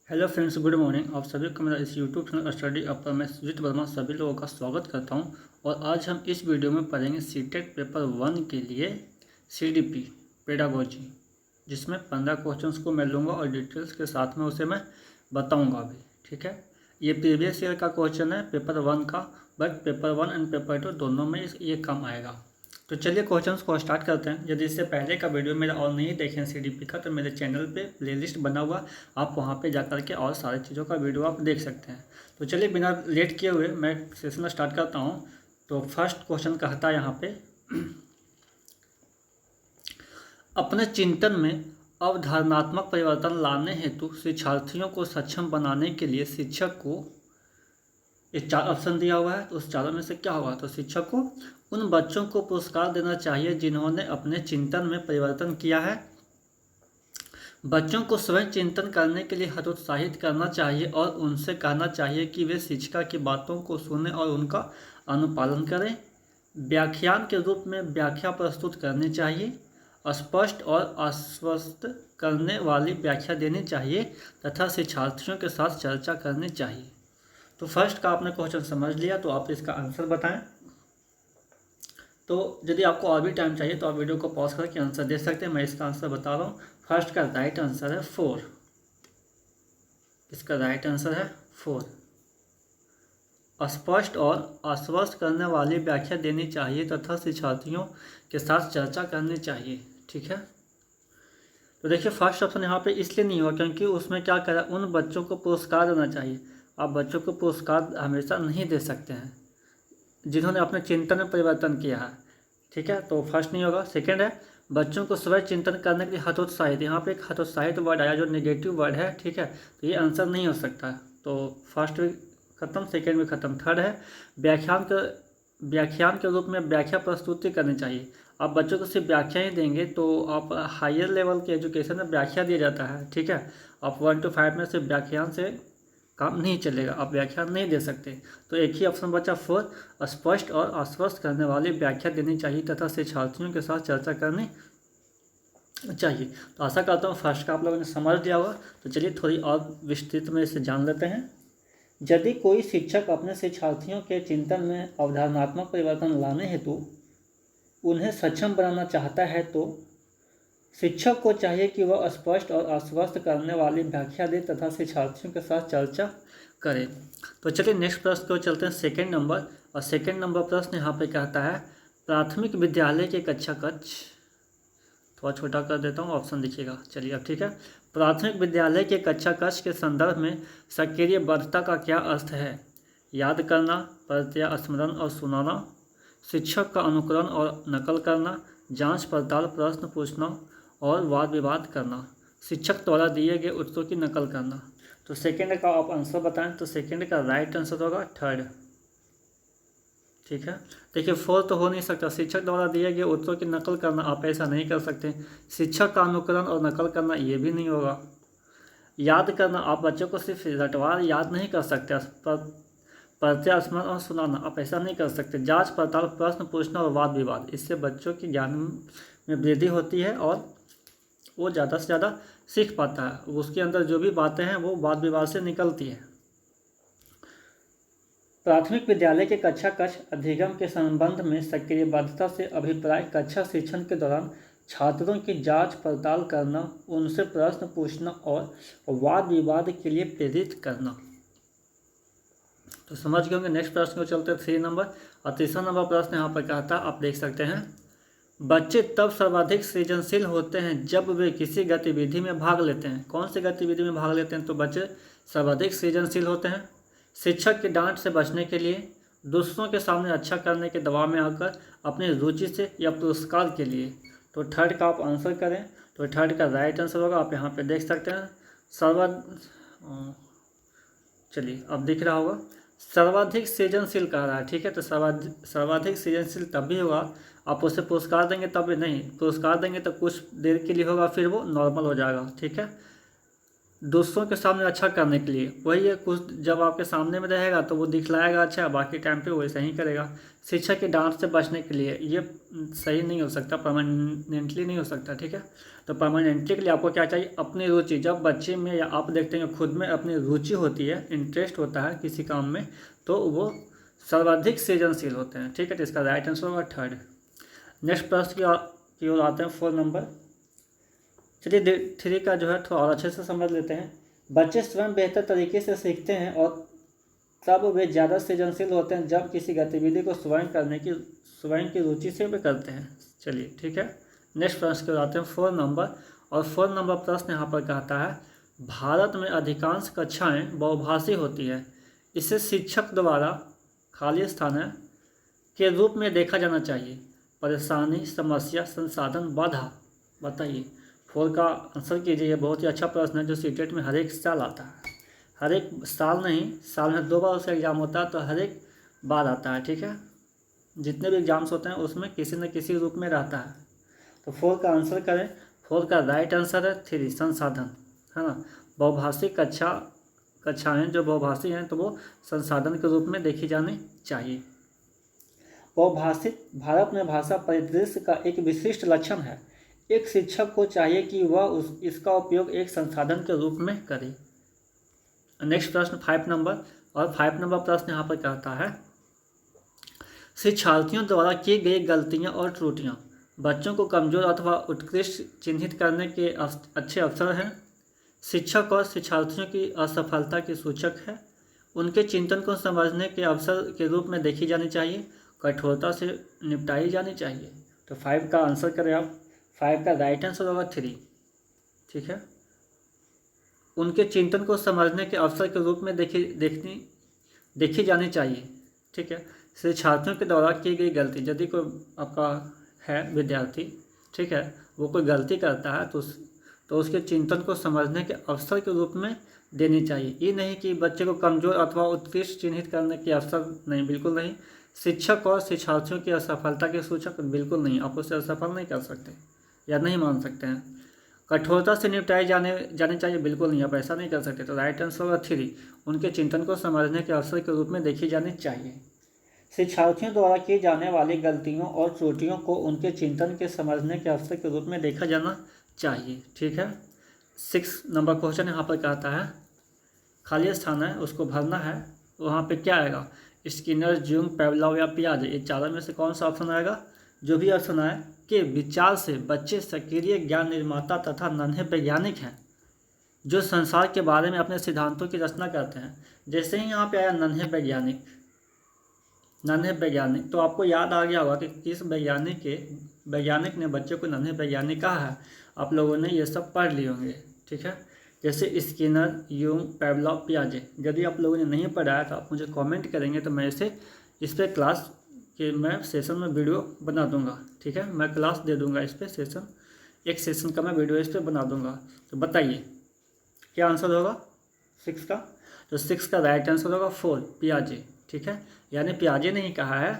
Hello friends, good morning. आप सभी को मेरा इस यूट्यूब चैनल स्टडी अप पर मैं सुजीत वर्मा सभी लोगों का स्वागत करता हूं। और आज हम इस वीडियो में पढ़ेंगे सीटेट पेपर 1 के लिए सीडीपी पेडागोजी, जिसमें 15 क्वेश्चंस को मैं लूँगा और डिटेल्स के साथ में उसे मैं बताऊंगा अभी। ठीक है, ये प्रीवियस ईयर का क्वेश्चन है पेपर 1 का, बट पेपर 1 एंड पेपर 2 दोनों में ये काम आएगा। तो चलिए क्वेश्चंस को स्टार्ट करते हैं। यदि इससे पहले का वीडियो मेरा और नहीं देखें सीडीपी का, तो मेरे चैनल पे प्लेलिस्ट बना हुआ, आप वहाँ पे जा के और सारी चीज़ों का वीडियो आप देख सकते हैं। तो चलिए बिना लेट किए हुए मैं सेशन स्टार्ट करता हूँ। तो फर्स्ट क्वेश्चन कहता है यहाँ पे, अपने चिंतन में अवधारणात्मक परिवर्तन लाने हेतु शिक्षार्थियों को सक्षम बनाने के लिए शिक्षक को, ये 4 ऑप्शन दिया हुआ है, तो उस चारों में से क्या होगा? तो शिक्षक को उन बच्चों को पुरस्कार देना चाहिए जिन्होंने अपने चिंतन में परिवर्तन किया है। बच्चों को स्वयं चिंतन करने के लिए हतोत्साहित करना चाहिए और उनसे कहना चाहिए कि वे शिक्षिका की बातों को सुनें और उनका अनुपालन करें। व्याख्यान के रूप में व्याख्या प्रस्तुत करनी चाहिए। स्पष्ट और आश्वस्त करने वाली व्याख्या देनी चाहिए तथा शिक्षार्थियों के साथ चर्चा करनी चाहिए। तो फर्स्ट का आपने क्वेश्चन समझ लिया, तो आप इसका आंसर बताएं। तो यदि आपको और भी टाइम चाहिए तो आप वीडियो को पॉज करके आंसर दे सकते हैं। मैं इसका आंसर बता रहा हूँ। फर्स्ट का राइट आंसर है 4। इसका राइट आंसर है 4। स्पष्ट और आश्वस्त करने वाली व्याख्या देनी चाहिए तथा शिक्षार्थियों के साथ चर्चा करनी चाहिए। ठीक है, तो देखिए फर्स्ट ऑप्शन यहाँ पे इसलिए नहीं हुआ क्योंकि उसमें क्या करा, उन बच्चों को पुरस्कार देना चाहिए। आप बच्चों को पुरस्कार हमेशा नहीं दे सकते हैं जिन्होंने अपने चिंतन में परिवर्तन किया है। ठीक है, तो फर्स्ट नहीं होगा। सेकंड है, बच्चों को स्वयं चिंतन करने के लिए हतोत्साहित, यहाँ पे एक हतोत्साहित वर्ड आया जो नेगेटिव वर्ड है। ठीक है, तो ये आंसर नहीं हो सकता। तो फर्स्ट भी खत्म, सेकंड भी खत्म। थर्ड है, व्याख्यान के रूप में व्याख्या प्रस्तुति करनी चाहिए। आप बच्चों को सिर्फ व्याख्या ही देंगे तो आप हायर लेवल के एजुकेशन में व्याख्या दिया जाता है। ठीक है, आप 1 to 5 में सिर्फ व्याख्यान से काम नहीं चलेगा, आप व्याख्या नहीं दे सकते। तो एक ही ऑप्शन बचा 4, स्पष्ट और आश्वस्त करने वाली व्याख्या देनी चाहिए तथा शिक्षार्थियों के साथ चर्चा करनी चाहिए। तो आशा करता हूँ फर्स्ट का आप लोगों ने समझ लिया होगा। तो चलिए थोड़ी और विस्तृत में इसे जान लेते हैं। यदि कोई शिक्षक अपने शिक्षार्थियों के चिंतन में अवधारणात्मक परिवर्तन लाने हेतु उन्हें सक्षम बनाना चाहता है तो शिक्षक को चाहिए कि वह स्पष्ट और आश्वस्त करने वाली व्याख्या दे तथा शिक्षार्थियों के साथ चर्चा करें। तो चलिए नेक्स्ट प्रश्न को चलते हैं, सेकंड नंबर। और सेकंड नंबर प्रश्न यहाँ पे कहता है, प्राथमिक विद्यालय के कक्षा कक्ष, थोड़ा छोटा कर देता हूँ, ऑप्शन दिखिएगा। चलिए अब ठीक है, प्राथमिक विद्यालय के कक्षा कक्ष के संदर्भ में सक्रियबद्धता का क्या अर्थ है? याद करना, प्रत्या स्मरण और सुनाना, शिक्षक का अनुकरण और नकल करना, जांच पड़ताल प्रश्न पूछना और वाद विवाद करना, शिक्षक द्वारा दिए गए उत्तरों की नकल करना। तो सेकंड का आप आंसर बताएं। तो सेकंड का राइट आंसर होगा 3rd। ठीक है, देखिए 4 तो हो नहीं सकता। शिक्षक द्वारा दिए गए उत्तरों की नकल करना, आप ऐसा नहीं कर सकते। शिक्षक का अनुकरण और नकल करना, ये भी नहीं होगा। याद करना, आप बच्चों को सिर्फ रटवार याद नहीं कर सकते। प्रत्या स्मरण और सुनाना, आप ऐसा नहीं कर सकते। जांच पड़ताल प्रश्न पूछना और वाद विवाद, इससे बच्चों की ज्ञान में वृद्धि होती है और वो ज़्यादा से ज़्यादा सीख पाता है। उसके अंदर जो भी बातें हैं वो वाद विवाद से निकलती है। प्राथमिक विद्यालय के कक्षा कक्ष अधिगम के संबंध में सक्रियबद्धता से अभिप्राय कक्षा शिक्षण के दौरान छात्रों की जांच पड़ताल करना, उनसे प्रश्न पूछना और वाद विवाद के लिए प्रेरित करना। तो समझ गए होंगे। नेक्स्ट प्रश्न को चलते हैं 3 नंबर। और तीसरा नंबर प्रश्न यहाँ पर कहता है, आप देख सकते हैं, बच्चे तब सर्वाधिक सृजनशील होते हैं जब वे किसी गतिविधि में भाग लेते हैं। कौन सी गतिविधि में भाग लेते हैं? तो बच्चे सर्वाधिक सृजनशील होते हैं शिक्षक की डांट से बचने के लिए, दूसरों के सामने अच्छा करने के दबाव में आकर, अपनी रुचि से या पुरस्कार के लिए। तो 3rd का आप आंसर करें। तो 3rd का राइट आंसर होगा, आप यहाँ पे देख सकते हैं। चलिए अब दिख रहा होगा, सर्वाधिक सृजनशील कह रहा है। ठीक है, तो सर्वाधिक सृजनशील तब भी होगा, आप उसे पुरस्कार देंगे तब भी नहीं। पुरस्कार देंगे तो कुछ देर के लिए होगा, फिर वो नॉर्मल हो जाएगा। ठीक है, दूसरों के सामने अच्छा करने के लिए। वही है, कुछ जब आपके सामने में रहेगा तो वो दिखलाएगा अच्छा, बाकी टाइम पे वैसा ही करेगा। शिक्षक की डांट से बचने के लिए ये सही नहीं हो सकता, परमानेंटली नहीं हो सकता, ठीक है। तो परमानेंटली के लिए आपको क्या चाहिए, अपनी रुचि। जब बच्चे में या आप देखते हैं खुद में अपनी रुचि होती है, इंटरेस्ट होता है किसी काम में, तो वो सर्वाधिक सृजनशील होते हैं, ठीक है। तो इसका राइट आंसर होगा थर्ड। नेक्स्ट प्रश्न की ओर आते हैं, 4 नंबर। चलिए 3 का जो है थोड़ा और अच्छे से समझ लेते हैं। बच्चे स्वयं बेहतर तरीके से सीखते हैं और तब वे ज़्यादा सृजनशील होते हैं जब किसी गतिविधि को स्वयं की रुचि से वे करते हैं। चलिए ठीक है, नेक्स्ट प्रश्न की ओर आते हैं, 4 नंबर। और 4 नंबर प्रश्न यहाँ पर कहता है, भारत में अधिकांश कक्षाएं बहुभाषी होती है, इसे शिक्षक द्वारा खाली स्थान के रूप में देखा जाना चाहिए। परेशानी, समस्या, संसाधन, बाधा, बताइए। 4 का आंसर कीजिए। ये बहुत ही अच्छा प्रश्न है जो सीटेट में हर एक साल आता है। हर एक साल नहीं, साल में 2 बार उसका एग्ज़ाम होता है, तो हर एक बार आता है, ठीक है। जितने भी एग्ज़ाम्स होते हैं उसमें किसी न किसी रूप में रहता है। तो 4 का आंसर करें। 4 का राइट आंसर है 3, संसाधन, है ना। बहुभाषी कक्षाएँ जो बहुभाषी हैं तो वो संसाधन के रूप में देखी जानी चाहिए। बहुभाषित भारत में भाषा परिदृश्य का एक विशिष्ट लक्षण है। एक शिक्षक को चाहिए कि वह इसका उपयोग एक संसाधन के रूप में करे। नेक्स्ट प्रश्न 5 नंबर। और 5 नंबर प्रश्न यहाँ पर कहता है, शिक्षार्थियों द्वारा की गई गलतियाँ और त्रुटियाँ बच्चों को कमजोर अथवा उत्कृष्ट चिन्हित करने के अच्छे अवसर हैं। शिक्षक और शिक्षार्थियों की असफलता के सूचक है। उनके चिंतन को समझने के अवसर के रूप में देखी जानी चाहिए। कठोरता से निपटाई जानी चाहिए। तो 5 का आंसर करें आप। 5 का राइट आंसर होगा 3, ठीक है। उनके चिंतन को समझने के अवसर के रूप में देखी जानी चाहिए, ठीक है। शिक्षार्थियों के द्वारा की गई गलती, यदि कोई आपका है विद्यार्थी, ठीक है, वो कोई गलती करता है तो उसके चिंतन को समझने के अवसर के रूप में देनी चाहिए। ये नहीं कि बच्चे को कमजोर अथवा उत्कृष्ट चिन्हित करने के अवसर, नहीं, बिल्कुल नहीं। शिक्षक और शिक्षार्थियों की असफलता के सूचक, बिल्कुल नहीं, आप उसे असफल नहीं कर सकते या नहीं मान सकते हैं। कठोरता से निपटाई जानी चाहिए, बिल्कुल नहीं, आप ऐसा नहीं कर सकते। तो राइट आंसर होगा 3, उनके चिंतन को समझने के अवसर के रूप में देखी जानी चाहिए। शिक्षार्थियों द्वारा की जाने वाली गलतियों और त्रुटियों को उनके चिंतन के समझने के अवसर के रूप में देखा जाना चाहिए, ठीक है। 6 नंबर क्वेश्चन यहाँ पर कहता है, खाली स्थान है उसको भरना है, वहाँ पे क्या आएगा, स्किनर, जूंग, पेवलॉव या पियाजे। ये चारों में से कौन सा ऑप्शन आएगा, जो भी ऑप्शन आए के विचार से बच्चे सक्रिय ज्ञान निर्माता तथा नन्हे वैज्ञानिक हैं जो संसार के बारे में अपने सिद्धांतों की रचना करते हैं। जैसे ही यहाँ पे आया नन्हे वैज्ञानिक, तो आपको याद आ गया होगा कि किस वैज्ञानिक ने बच्चे को नन्हे वैज्ञानिक कहा है। आप लोगों ने ये सब पढ़ लिए होंगे, ठीक है। जैसे स्किनर, यूंग, पेवलॉव, पियाजे। यदि आप लोगों ने नहीं पढ़ा है तो आप मुझे कमेंट करेंगे तो मैं इस पर क्लास के मैं सेशन में वीडियो बना दूंगा, ठीक है। मैं क्लास दे दूंगा इस पर, एक सेशन का मैं वीडियो इस पर बना दूंगा। तो बताइए क्या आंसर होगा 6 का। तो 6 का राइट आंसर होगा 4, पियाजे, ठीक है। यानी पियाजे नहीं कहा है,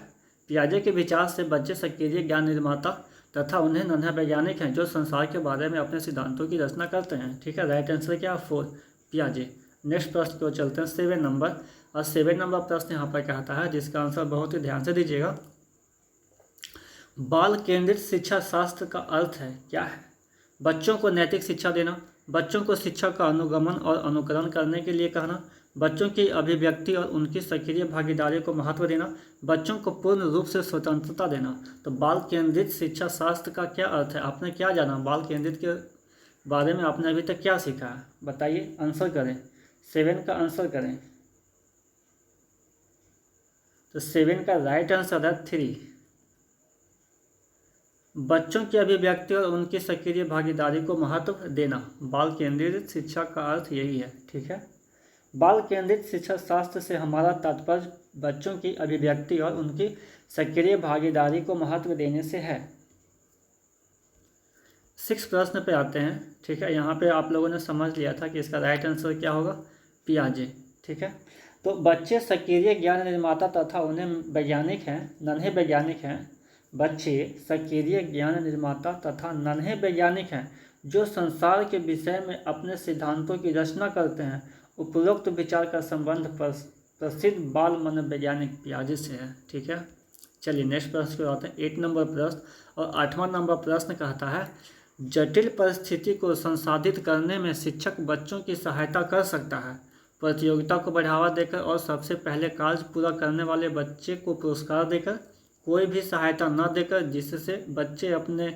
पियाजे के विचार से बच्चे सक्रिय ज्ञान निर्माता तथा उन्हें नन्हे वैज्ञानिक हैं जो संसार के बारे में अपने सिद्धांतों की रचना करते हैं, ठीक है। राइट आंसर क्या, 4, पियाजे। नेक्स्ट प्रश्न की ओर चलते हैं, 7 नंबर। और 7 नंबर प्रश्न यहाँ पर कहता है, जिसका आंसर बहुत ही ध्यान से दीजिएगा। बाल केंद्रित शिक्षा शास्त्र का अर्थ है क्या है। बच्चों को नैतिक शिक्षा देना, बच्चों को शिक्षा का अनुगमन और अनुकरण करने के लिए कहना, बच्चों की अभिव्यक्ति और उनकी सक्रिय भागीदारी को महत्व देना, बच्चों को पूर्ण रूप से स्वतंत्रता देना। तो बाल केंद्रित शिक्षा शास्त्र का क्या अर्थ है, आपने क्या जाना, बाल केंद्रित के बारे में आपने अभी तक क्या सीखा है, बताइए, आंसर करें। 7 का आंसर करें। तो 7 का राइट आंसर है 3, बच्चों की अभिव्यक्ति और उनकी सक्रिय भागीदारी को महत्व देना। बाल केंद्रित शिक्षा का अर्थ यही है, ठीक है। बाल केंद्रित शिक्षा शास्त्र से हमारा तात्पर्य बच्चों की अभिव्यक्ति और उनकी सक्रिय भागीदारी को महत्व देने से है। 6 प्रश्न पे आते हैं, ठीक है। यहाँ पे आप लोगों ने समझ लिया था कि इसका राइट आंसर क्या होगा, पियाजे, ठीक है। तो बच्चे सक्रिय ज्ञान निर्माता तथा उन्हें वैज्ञानिक हैं, नन्हे वैज्ञानिक हैं। बच्चे सक्रिय ज्ञान निर्माता तथा नन्हे वैज्ञानिक हैं जो संसार के विषय में अपने सिद्धांतों की रचना करते हैं। उपरोक्त विचार का संबंध प्रसिद्ध बाल मनोवैज्ञानिक पियाजे से है। ठीक है, चलिए नेक्स्ट प्रश्न को आते हैं। 8 नंबर प्रश्न और 8वां नंबर प्रश्न कहता है, जटिल परिस्थिति को संसाधित करने में शिक्षक बच्चों की सहायता कर सकता है। प्रतियोगिता को बढ़ावा देकर और सबसे पहले कार्य पूरा करने वाले बच्चे को पुरस्कार देकर, कोई भी सहायता न देकर जिससे बच्चे अपने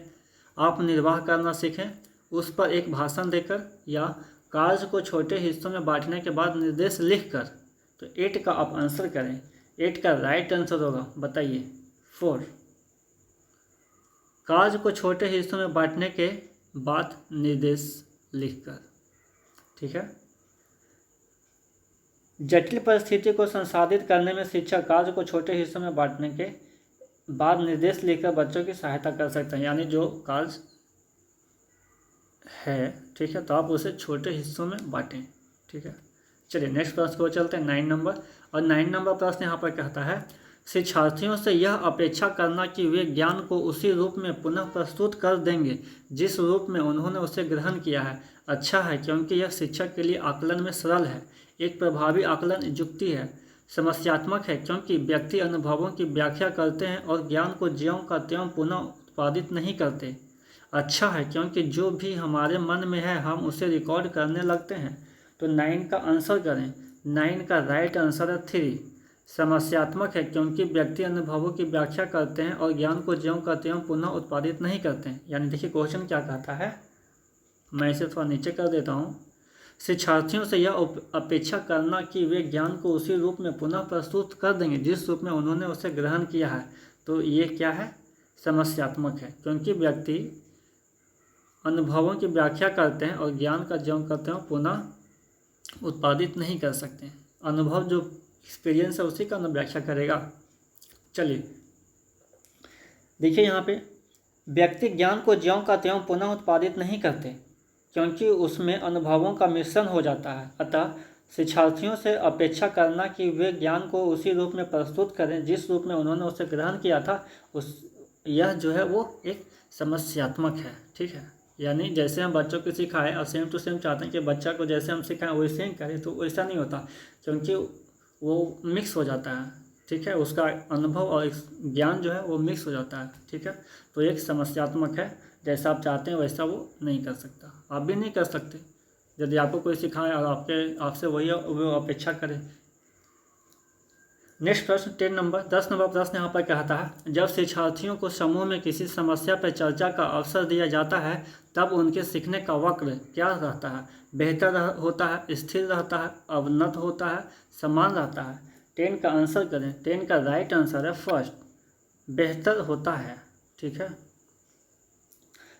आप निर्वाह करना सीखें, उस पर एक भाषण देकर, या कार्य को छोटे हिस्सों में बांटने के बाद निर्देश लिखकर। तो 8 का आप आंसर करें। 8 का राइट आंसर होगा, बताइए 4। कार्य को छोटे हिस्सों में बांटने के बाद निर्देश लिखकर। ठीक है, जटिल परिस्थिति को संसाधित करने में शिक्षक कार्य को छोटे हिस्सों में बांटने के बाद निर्देश लिखकर बच्चों की सहायता कर सकते हैं। यानी जो कार्य है, ठीक है, तो आप उसे छोटे हिस्सों में बांटें। ठीक है, चलिए नेक्स्ट प्रश्न को चलते हैं। 9 नंबर और 9 नंबर प्रश्न यहाँ पर कहता है, शिक्षार्थियों से यह अपेक्षा करना कि वे ज्ञान को उसी रूप में पुनः प्रस्तुत कर देंगे जिस रूप में उन्होंने उसे ग्रहण किया है, अच्छा है, क्योंकि यह शिक्षक के लिए आकलन में सरल है। एक प्रभावी आकलन युक्ति है। समस्यात्मक है, क्योंकि व्यक्ति अनुभवों की व्याख्या करते हैं और ज्ञान को ज्यों का त्यों पुनः उत्पादित नहीं करते। अच्छा है, क्योंकि जो भी हमारे मन में है हम उसे रिकॉर्ड करने लगते हैं। तो 9 का आंसर करें। 9 का राइट आंसर है 3। समस्यात्मक है, क्योंकि व्यक्ति अनुभवों की व्याख्या करते हैं और ज्ञान को ज्यों का त्यों पुनः उत्पादित नहीं करते हैं। यानी देखिए क्वेश्चन क्या कहता है, मैं इसे थोड़ा नीचे कर देता हूँ। शिक्षार्थियों से यह अपेक्षा करना कि वे ज्ञान को उसी रूप में पुनः प्रस्तुत कर देंगे जिस रूप में उन्होंने उसे ग्रहण किया है। तो ये क्या है, समस्यात्मक है, क्योंकि व्यक्ति अनुभवों की व्याख्या करते हैं और ज्ञान का ज्यों का त्यों पुनः उत्पादित नहीं कर सकते। अनुभव जो एक्सपीरियंस है उसी का ना व्याख्या करेगा। चलिए देखिए यहाँ पे, व्यक्ति ज्ञान को ज्यों का त्यों पुनः उत्पादित नहीं करते क्योंकि उसमें अनुभवों का मिश्रण हो जाता है। अतः शिक्षार्थियों से अपेक्षा करना कि वे ज्ञान को उसी रूप में प्रस्तुत करें जिस रूप में उन्होंने उसे ग्रहण किया था, यह जो है वो एक समस्यात्मक है। ठीक है, यानी जैसे हम बच्चों को सिखाएं और सेम टू सेम चाहते हैं कि बच्चा को जैसे हम सिखाएं वैसे ही करें, तो वैसा नहीं होता, क्योंकि वो मिक्स हो जाता है। ठीक है, उसका अनुभव और ज्ञान जो है वो मिक्स हो जाता है। ठीक है, तो एक समस्यात्मक है, जैसा आप चाहते हैं वैसा वो नहीं कर सकता। आप भी नहीं कर सकते यदि आपको कोई सिखाए और आपसे वही वो अपेक्षा करे। नेक्स्ट प्रश्न 10 नंबर प्रश्न यहाँ पर कहता है, जब शिक्षार्थियों को समूह में किसी समस्या पर चर्चा का अवसर दिया जाता है तब उनके सीखने का वक्र क्या रहता है? बेहतर होता है, स्थिर रहता है, अवनत होता है, समान रहता है? 10 का आंसर करें। 10 का राइट आंसर है फर्स्ट, बेहतर होता है। ठीक है,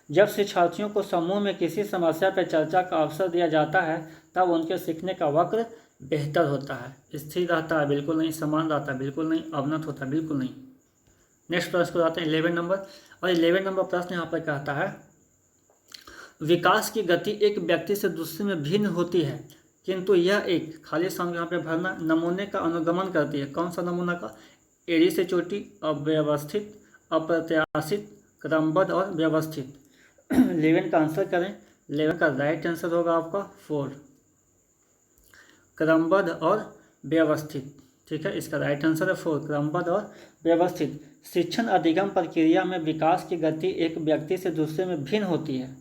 जब शिक्षार्थियों को समूह में किसी समस्या पर चर्चा का अवसर दिया जाता है तब उनके सीखने का वक्र बेहतर होता है। स्थिर रहता है, बिल्कुल नहीं। समान रहता है, बिल्कुल नहीं। अवनत होता है, बिल्कुल नहीं। नेक्स्ट प्रश्न को आते हैं 11 नंबर और 11 नंबर प्रश्न यहाँ पर कहता है, विकास की गति एक व्यक्ति से दूसरे में भिन्न होती है किंतु यह एक खाली स्थान यहाँ पे भरना नमूने का अनुगमन करती है। कौन सा नमूना का? एड़ी से चोटी, अव्यवस्थित, अप्रत्याशित, क्रमबद्ध और व्यवस्थित। 11 का आंसर करें। 11 का राइट आंसर होगा आपका 4, क्रमबद्ध और व्यवस्थित। ठीक है, इसका राइट आंसर है 4, क्रमबद्ध और व्यवस्थित। शिक्षण अधिगम प्रक्रिया में विकास की गति एक व्यक्ति से दूसरे में भिन्न होती है।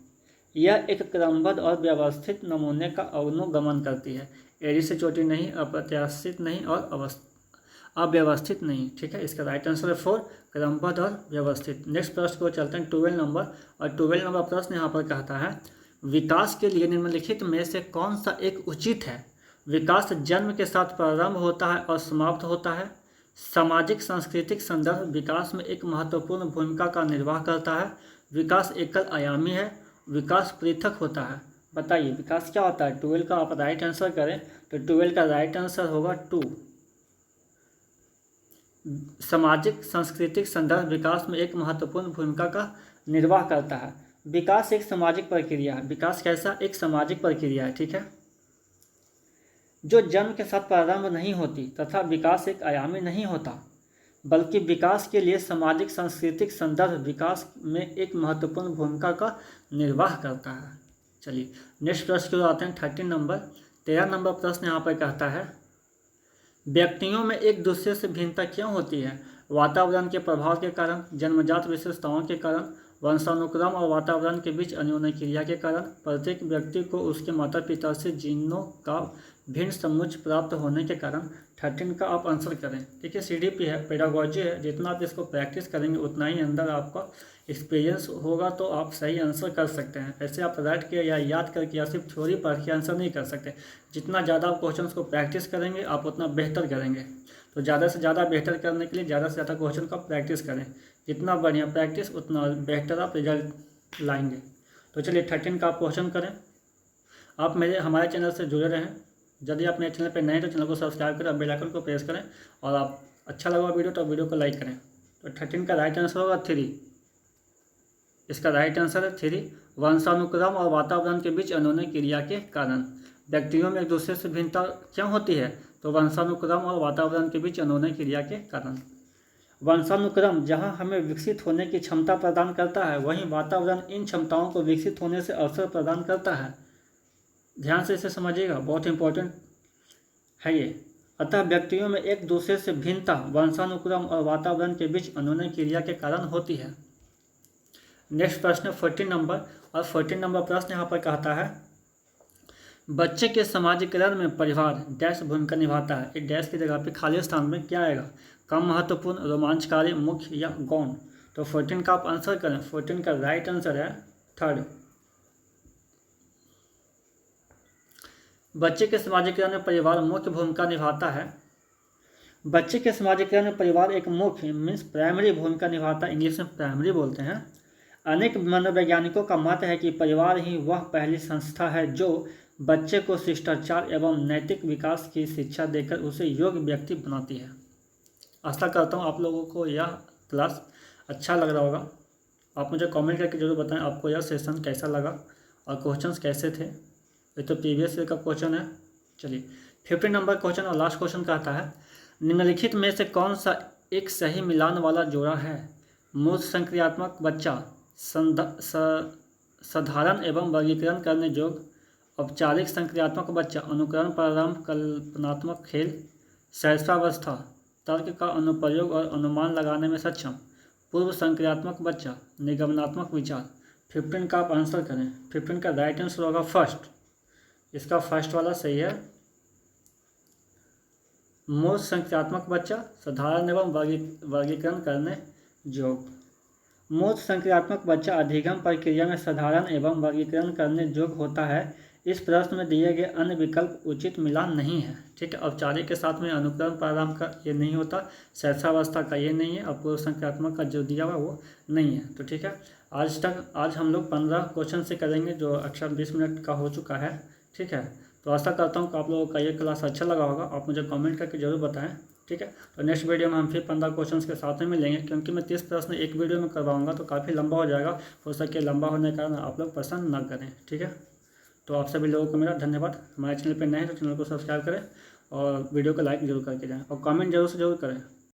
यह एक क्रमबद्ध और व्यवस्थित नमूने का अनुगमन करती है। एड़ी से चोटी नहीं, अप्रत्याशित नहीं और अव्यवस्थित नहीं। ठीक है, इसका राइट आंसर है 4, क्रमबद्ध और व्यवस्थित। नेक्स्ट प्रश्न को चलते हैं 12 नंबर और 12 नंबर प्रश्न यहाँ पर कहता है, विकास के लिए निम्नलिखित में से कौन सा एक उचित है? विकास जन्म के साथ प्रारंभ होता है और समाप्त होता है। सामाजिक सांस्कृतिक संदर्भ विकास में एक महत्वपूर्ण भूमिका का निर्वाह करता है। विकास एकल आयामी है। विकास पृथक होता है। बताइए विकास क्या होता है? 12 का आप राइट आंसर करें तो 12 का राइट आंसर होगा 2। सामाजिक सांस्कृतिक संदर्भ विकास में एक महत्वपूर्ण भूमिका का निर्वाह करता है। विकास एक सामाजिक प्रक्रिया है। विकास कैसा? एक सामाजिक प्रक्रिया है। ठीक है, जो जन्म के साथ प्रारंभ नहीं होती तथा विकास एक आयामी नहीं होता। बल्कि विकास के लिए सामाजिक सांस्कृतिक संदर्भ विकास में एक महत्वपूर्ण भूमिका का निर्वाह करता है। चलिए नेक्स्ट प्रश्न की ओर आते हैं। 13 नंबर प्रश्न यहाँ पर कहता है, व्यक्तियों में एक दूसरे से भिन्नता क्यों होती है? वातावरण के प्रभाव के कारण, जन्मजात विशेषताओं के कारण, वंशानुक्रम और वातावरण के बीच अन्योन्य क्रिया के कारण, प्रत्येक व्यक्ति को उसके माता पिता से जीनों का भिन्न समुच्चय प्राप्त होने के कारण। 13 का आप आंसर करें। ठीक है, CDP है, पेडागोजी है, जितना आप इसको प्रैक्टिस करेंगे उतना ही अंदर आपका एक्सपीरियंस होगा तो आप सही आंसर कर सकते हैं। ऐसे आप राइट के या याद करके या सिर्फ थ्योरी पढ़ के आंसर नहीं कर सकते। जितना ज़्यादा आप क्वेश्चंस को प्रैक्टिस करेंगे आप उतना बेहतर करेंगे। तो ज़्यादा से ज़्यादा बेहतर करने के लिए ज़्यादा से ज़्यादा क्वेश्चन का प्रैक्टिस करें। जितना बढ़िया प्रैक्टिस उतना बेहतर आप रिजल्ट लाएंगे। तो चलिए 13 का आप क्वेश्चन करें। आप हमारे चैनल से जुड़े रहें। यदि आप मेरे चैनल पर नए तो चैनल को सब्सक्राइब करें, बेल आइकन को प्रेस करें और आप अच्छा लगा वीडियो तो वीडियो को लाइक करें। तो 13 का राइट आंसर होगा 3। इसका राइट आंसर है 3। वंशानुक्रम और वातावरण के बीच अन्योन्य क्रिया के कारण। व्यक्तियों में एक दूसरे से भिन्नता क्यों होती है? तो वंशानुक्रम और वातावरण के बीच अन्योन्य क्रिया के कारण। वंशानुक्रम जहां हमें विकसित होने की क्षमता प्रदान करता है, वहीं वातावरण इन क्षमताओं को विकसित होने से अवसर प्रदान करता है। ध्यान से इसे समझिएगा, बहुत इंपॉर्टेंट है ये। अतः व्यक्तियों में एक दूसरे से भिन्नता वंशानुक्रम और वातावरण के बीच अन्योन्य क्रिया के कारण होती है। नेक्स्ट प्रश्न 14 नंबर, और 14 नंबर प्रश्न यहाँ पर कहता है, बच्चे के समाजीकरण में परिवार डैश भूमिका निभाता है। एक डैश की जगह पे खाली स्थान में क्या आएगा? कम महत्वपूर्ण, रोमांचकारी, मुख्य या गौण। तो 14 का आप आंसर करें। 14 का राइट आंसर है 3rd। बच्चे के समाजीकरण में परिवार मुख्य भूमिका निभाता है। बच्चे के समाजीकरण में परिवार एक मुख्य मीन्स प्राइमरी भूमिका निभाता है। इंग्लिश में प्राइमरी बोलते हैं। अनेक मनोवैज्ञानिकों का मत है कि परिवार ही वह पहली संस्था है जो बच्चे को शिष्टाचार एवं नैतिक विकास की शिक्षा देकर उसे योग्य व्यक्ति बनाती है। आशा करता हूँ आप लोगों को यह क्लास अच्छा लग रहा होगा। आप मुझे कमेंट करके जरूर बताएं आपको यह सेशन कैसा लगा और क्वेश्चंस कैसे थे। ये तो प्रीवियस ईयर का क्वेश्चन है। चलिए 15 नंबर क्वेश्चन और लास्ट क्वेश्चन कहता है, निम्नलिखित में से कौन सा एक सही मिलान वाला जोड़ा है? मूल संक्रियात्मक बच्चा, साधारण एवं वर्गीकरण करने योग्य, औपचारिक संक्रियात्मक बच्चा, अनुकरण प्रारंभ, कल्पनात्मक खेल, शैशवावस्था, तर्क का अनुप्रयोग और अनुमान लगाने में सक्षम, पूर्व संक्रियात्मक बच्चा, निगमनात्मक विचार। 15 का आप आंसर करें। 15 का राइट आंसर होगा 1st। इसका फर्स्ट वाला सही है। मूल संक्रियात्मक बच्चा, साधारण एवं वर्गीकरण करने योग्य। मूल संक्रियात्मक बच्चा अधिगम प्रक्रिया में साधारण एवं वर्गीकरण करने योग्य होता है। इस प्रश्न में दिए गए अन्य विकल्प उचित मिलान नहीं है। ठीक है, औपचारिक के साथ में अनुकरण प्रारंभ का ये नहीं होता, शैशवावस्था का ये नहीं है और पूर्व संक्रियात्मक का जो दिया हुआ वो नहीं है। तो ठीक है, आज हम लोग 15 क्वेश्चन से करेंगे जो अक्सर 20 मिनट का हो चुका है। ठीक है, तो आशा करता हूँ कि आप लोगों का ये क्लास अच्छा लगा होगा। आप मुझे कमेंट करके जरूर बताएं। ठीक है, तो नेक्स्ट वीडियो में हम फिर 15 क्वेश्चंस के साथ में मिलेंगे, क्योंकि मैं 30 प्रश्न एक वीडियो में करवाऊंगा तो काफ़ी लंबा हो जाएगा। हो सके लंबा होने के कारण आप लोग पसंद ना करें। ठीक है, तो आप सभी लोगों को मेरा धन्यवाद। हमारे चैनल पर नए हैं तो चैनल को सब्सक्राइब करें और वीडियो को लाइक जरूर करके जाएँ और कमेंट जरूर से जरूर करें।